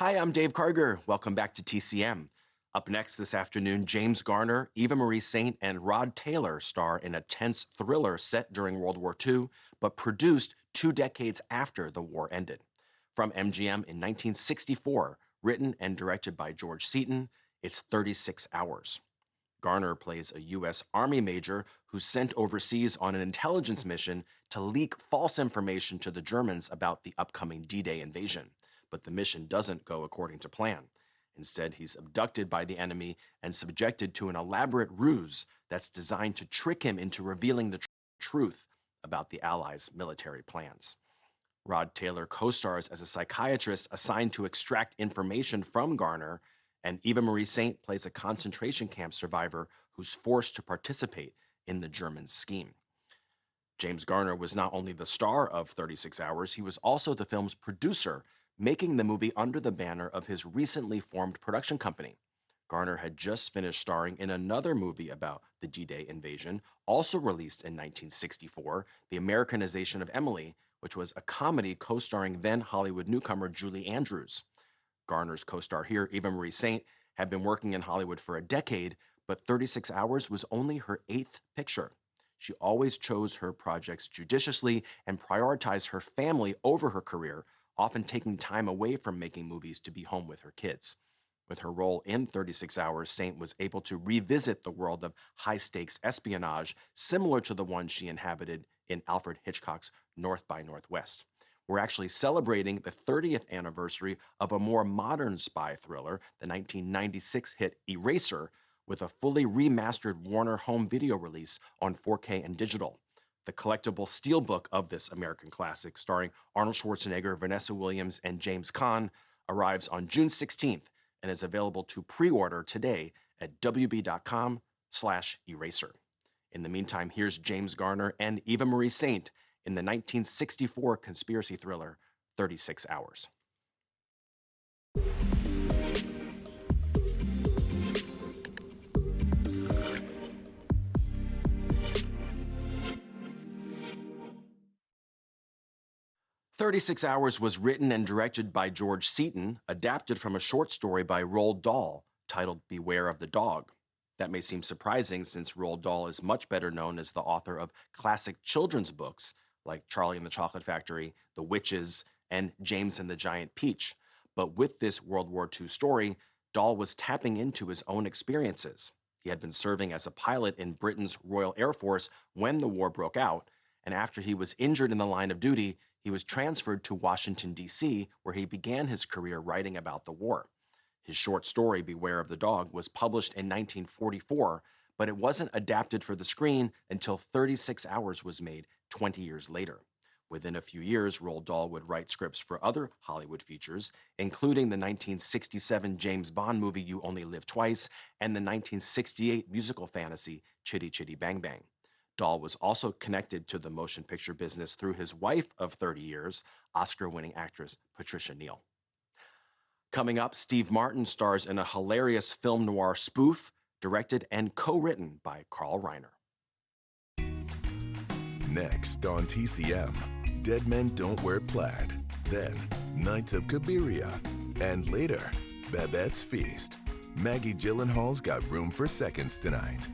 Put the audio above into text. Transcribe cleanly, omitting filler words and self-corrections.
Hi, I'm Dave Karger. Welcome back to TCM. Up next this afternoon, James Garner, Eva Marie Saint, and Rod Taylor star in a tense thriller set during World War II, but produced 2 decades after the war ended. From MGM in 1964, written and directed by George Seaton, it's 36 Hours. Garner plays a U.S. Army major who's sent overseas on an intelligence mission to leak false information to the Germans about the upcoming D-Day invasion. But the mission doesn't go according to plan. Instead, he's abducted by the enemy and subjected to an elaborate ruse that's designed to trick him into revealing the truth about the Allies' military plans. Rod Taylor co-stars as a psychiatrist assigned to extract information from Garner, and Eva Marie Saint plays a concentration camp survivor who's forced to participate in the German scheme. James Garner was not only the star of 36 Hours, he was also the film's producer, making the movie under the banner of his recently formed production company. Garner had just finished starring in another movie about the D-Day invasion, also released in 1964, The Americanization of Emily, which was a comedy co-starring then Hollywood newcomer Julie Andrews. Garner's co-star here, Eva Marie Saint, had been working in Hollywood for a decade, but 36 Hours was only her 8th picture. She always chose her projects judiciously and prioritized her family over her career, often taking time away from making movies to be home with her kids. With her role in 36 Hours, Saint was able to revisit the world of high-stakes espionage, similar to the one she inhabited in Alfred Hitchcock's North by Northwest. We're actually celebrating the 30th anniversary of a more modern spy thriller, the 1996 hit Eraser, with a fully remastered Warner home video release on 4K and digital. The collectible steelbook of this American classic, starring Arnold Schwarzenegger, Vanessa Williams, and James Caan, arrives on June 16th and is available to pre-order today at wb.com/eraser. In the meantime, here's James Garner and Eva Marie Saint in the 1964 conspiracy thriller 36 Hours. "36 Hours" was written and directed by George Seaton, adapted from a short story by Roald Dahl titled Beware of the Dog. That may seem surprising since Roald Dahl is much better known as the author of classic children's books like Charlie and the Chocolate Factory, The Witches, and James and the Giant Peach. But with this World War II story, Dahl was tapping into his own experiences. He had been serving as a pilot in Britain's Royal Air Force when the war broke out, and after he was injured in the line of duty, he was transferred to Washington, D.C., where he began his career writing about the war. His short story, Beware of the Dog, was published in 1944, but it wasn't adapted for the screen until 36 Hours was made 20 years later. Within a few years, Roald Dahl would write scripts for other Hollywood features, including the 1967 James Bond movie You Only Live Twice and the 1968 musical fantasy Chitty Chitty Bang Bang. Dahl was also connected to the motion picture business through his wife of 30 years, Oscar-winning actress Patricia Neal. Coming up, Steve Martin stars in a hilarious film noir spoof, directed and co-written by Carl Reiner. Next on TCM, Dead Men Don't Wear Plaid. Then, Knights of Cabiria. And later, Babette's Feast. Maggie Gyllenhaal's got room for seconds tonight.